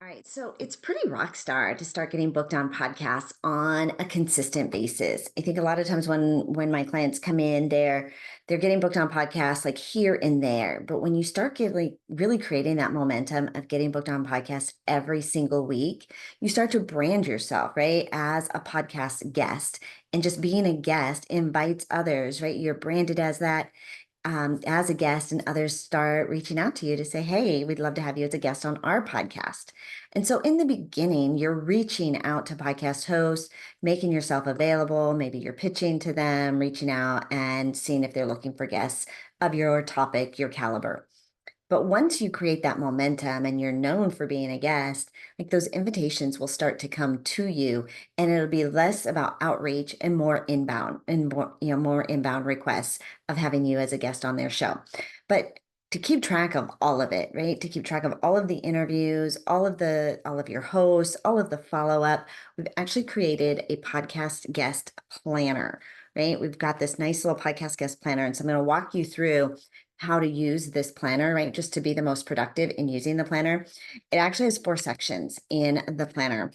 All right, so it's pretty rock star to start getting booked on podcasts on a consistent basis. I think a lot of times when my clients come in, they're getting booked on podcasts like here and there. But when you start getting really creating that momentum of getting booked on podcasts every single week, you start to brand yourself, right, as a podcast guest. And just being a guest invites others, right? You're branded as a guest, and others start reaching out to you to say, hey, we'd love to have you as a guest on our podcast. And so in the beginning, you're reaching out to podcast hosts, making yourself available. Maybe you're pitching to them, reaching out and seeing if they're looking for guests of your topic, your caliber. But once you create that momentum and you're known for being a guest, like those invitations will start to come to you, and it'll be less about outreach and more inbound requests of having you as a guest on their show. But to keep track of all of it, right? To keep track of all of the interviews, all of your hosts, all of the follow-up, we've actually created a podcast guest planner, right? We've got this nice little podcast guest planner. And so I'm going to walk you through how to use this planner, right? Just to be the most productive in using the planner. It actually has 4 sections in the planner.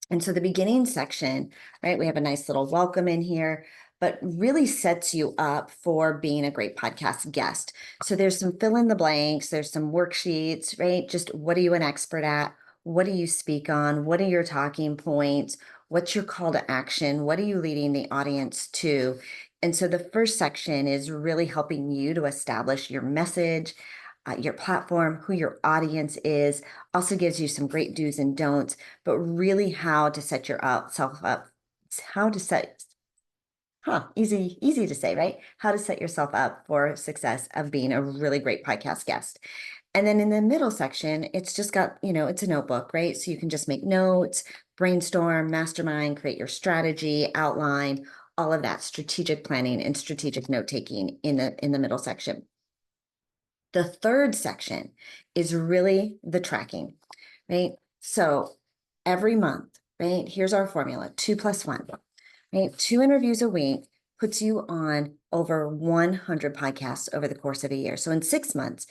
And so the beginning section, right, we have a nice little welcome in here, but really sets you up for being a great podcast guest. So there's some fill in the blanks, there's some worksheets, right? Just what are you an expert at? What do you speak on? What are your talking points? What's your call to action? What are you leading the audience to? And so the first section is really helping you to establish your message, your platform, who your audience is, also gives you some great do's and don'ts, but really how to set yourself up, how to set, easy to say, right? How to set yourself up for success of being a really great podcast guest. And then in the middle section, it's just got, it's a notebook, right? So you can just make notes, brainstorm, mastermind, create your strategy, outline, all of that strategic planning and strategic note taking in the middle section. The third section is really the tracking, right? So every month, right? Here's our formula, 2+1, right? 2 interviews a week puts you on over 100 podcasts over the course of a year. So in 6 months,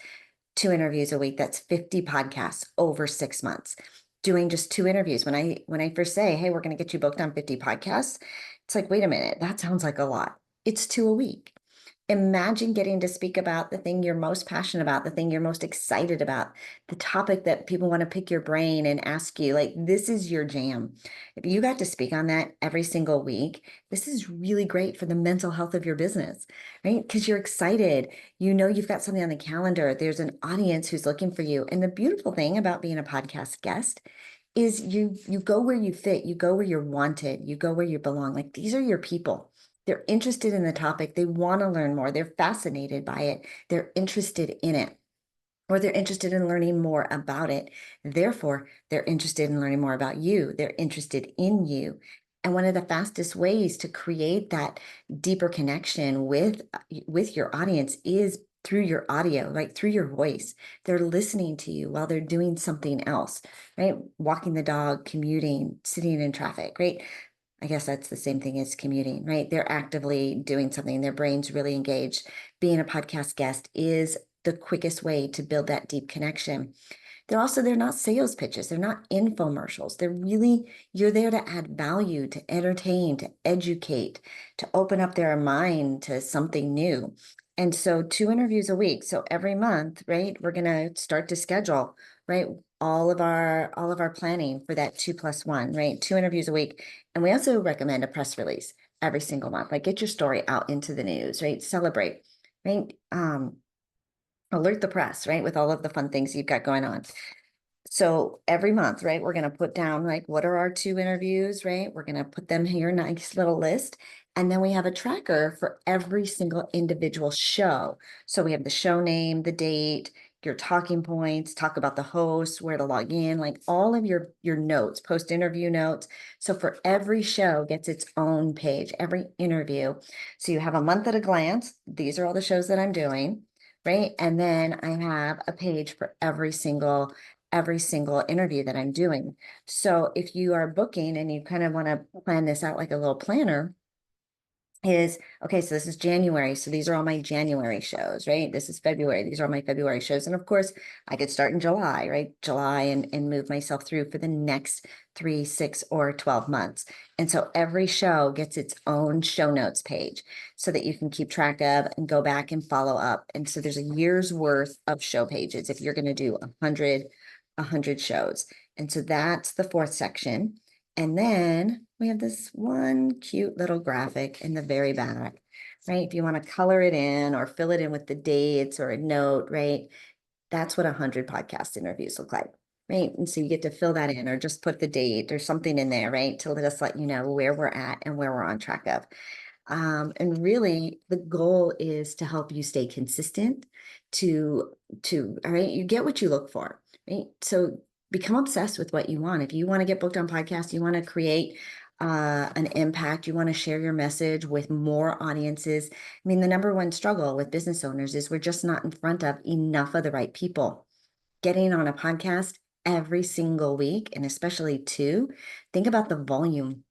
2 interviews a week, that's 50 podcasts over 6 months. Doing just 2 interviews. When I first say, hey, we're going to get you booked on 50 podcasts, it's like, wait a minute, that sounds like a lot. It's 2 a week. Imagine getting to speak about the thing you're most passionate about, the thing you're most excited about, the topic that people want to pick your brain and ask you, like, this is your jam. If you got to speak on that every single week, this is really great for the mental health of your business, right? Because you're excited. You know you've got something on the calendar. There's an audience who's looking for you. And the beautiful thing about being a podcast guest is you go where you fit, you go where you're wanted, you go where you belong. Like, these are your people. They're interested in the topic. They want to learn more. They're fascinated by it. They're interested in it, or they're interested in learning more about it. Therefore, they're interested in learning more about you. They're interested in you. And one of the fastest ways to create that deeper connection with your audience is through your audio, right? Through your voice. They're listening to you while they're doing something else, right? Walking the dog, commuting, sitting in traffic, right? I guess that's the same thing as commuting, right? They're actively doing something, their brain's really engaged. Being a podcast guest is the quickest way to build that deep connection. They're not sales pitches, they're not infomercials. You're there to add value, to entertain, to educate, to open up their mind to something new. And so 2 interviews a week. So every month, right, we're going to start to schedule, right, all of our planning for that 2+1, right? 2 interviews a week. And we also recommend a press release every single month. Like, get your story out into the news, right? Celebrate, right? Alert the press, right? With all of the fun things you've got going on. So every month, right, we're going to put down, like, what are our 2 interviews, right? We're going to put them here, nice little list. And then we have a tracker for every single individual show. So we have the show name, the date, your talking points, talk about the host, where to log in, like all of your notes, post-interview notes. So for every show gets its own page, every interview. So you have a month at a glance. These are all the shows that I'm doing, right? And then I have a page for every single interview that I'm doing. So if you are booking and you kind of want to plan this out like a little planner, is, okay, so this is January. So these are all my January shows, right? This is February. These are all my February shows. And of course, I could start in July, right? July and move myself through for the next 3, 6, or 12 months. And so every show gets its own show notes page so that you can keep track of and go back and follow up. And so there's a year's worth of show pages if you're going to do 100 shows. And so that's the fourth section. And then we have this one cute little graphic in the very back, right? If you want to color it in or fill it in with the dates or a note, right? That's what 100 podcast interviews look like, right? And so you get to fill that in or just put the date or something in there, right? To let you know where we're at and where we're on track of. And really the goal is to help you stay consistent all right, you get what you look for, right? So become obsessed with what you want. If you want to get booked on podcasts, you want to create an impact, you want to share your message with more audiences. I mean, the number one struggle with business owners is we're just not in front of enough of the right people. Getting on a podcast every single week, and especially two, think about the volume.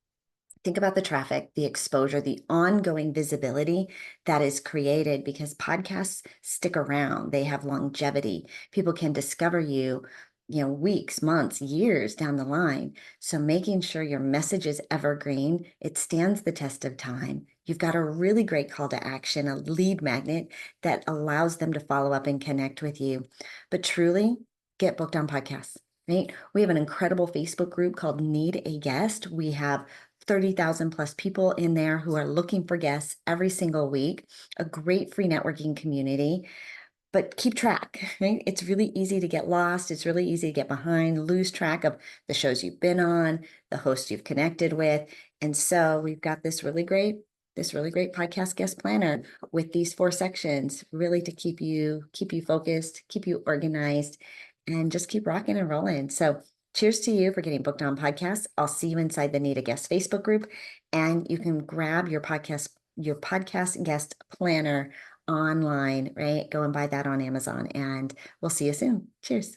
Think about the traffic, the exposure, the ongoing visibility that is created because podcasts stick around. They have longevity. People can discover you, weeks, months, years down the line. So making sure your message is evergreen, it stands the test of time. You've got a really great call to action, a lead magnet that allows them to follow up and connect with you. But truly, get booked on podcasts. Right? We have an incredible Facebook group called Need a Guest. We have 30,000 plus people in there who are looking for guests every single week, a great free networking community. But keep track, right? It's really easy to get lost. It's really easy to get behind, lose track of the shows you've been on, the hosts you've connected with. And so we've got this really great podcast guest planner with these 4 sections, really to keep you focused, keep you organized, and just keep rocking and rolling. So cheers to you for getting booked on podcasts. I'll see you inside the Need a Guest Facebook group, and you can grab your podcast guest planner online, right? Go and buy that on Amazon, and we'll see you soon. Cheers.